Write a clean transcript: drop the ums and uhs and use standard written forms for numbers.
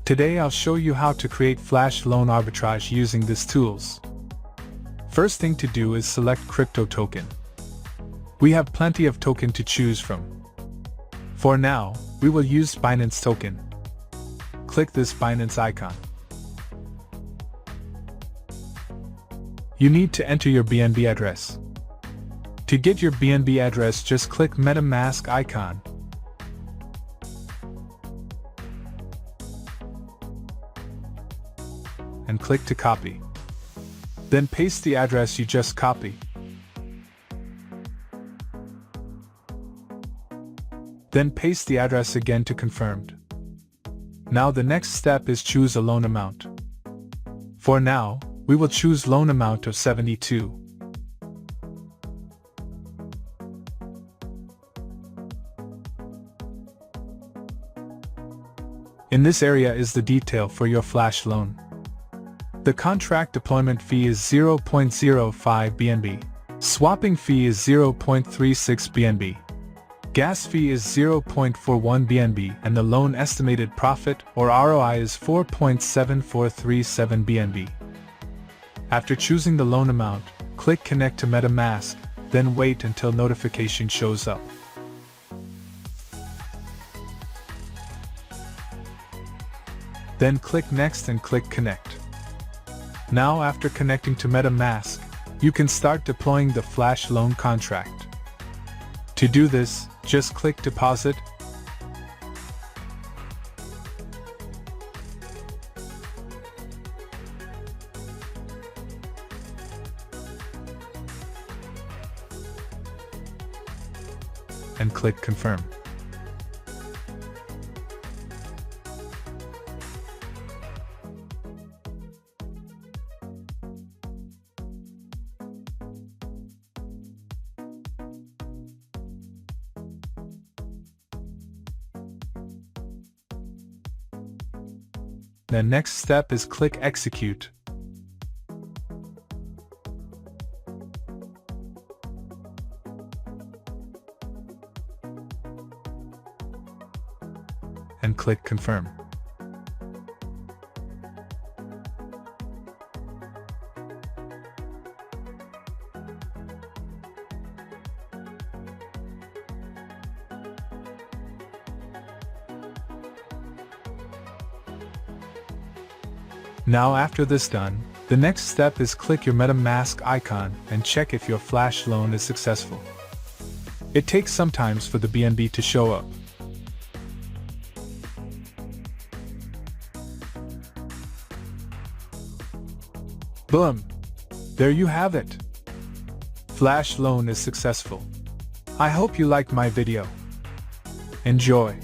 Today I'll show you how to create Flash Loan Arbitrage using these tools. First thing to do is select crypto token. We have plenty of token to choose from. For now, we will use BINANCE token. Click this BINANCE icon. You need to enter your BNB address. To get your BNB address, just click MetaMask icon. And click to copy. Then paste the address you just copied. Then paste the address again to confirmed. Now the next step is choose a loan amount. For now, we will choose loan amount of 72. In this area is the detail for your Flash loan. The contract deployment fee is 0.05 BNB. Swapping fee is 0.36 BNB. Gas fee is 0.41 BNB and the loan estimated profit or ROI is 4.7437 BNB. After choosing the loan amount, click Connect to MetaMask, then wait until notification shows up. Then click Next and click Connect. Now after connecting to MetaMask, you can start deploying the Flash loan contract. To do this, just click Deposit, and click Confirm. The next step is click Execute. And click Confirm. Now after this done, the next step is click your MetaMask icon and check if your Flash loan is successful. It takes some time for the BNB to show up. Boom! There you have it! Flash loan is successful. I hope you liked my video. Enjoy!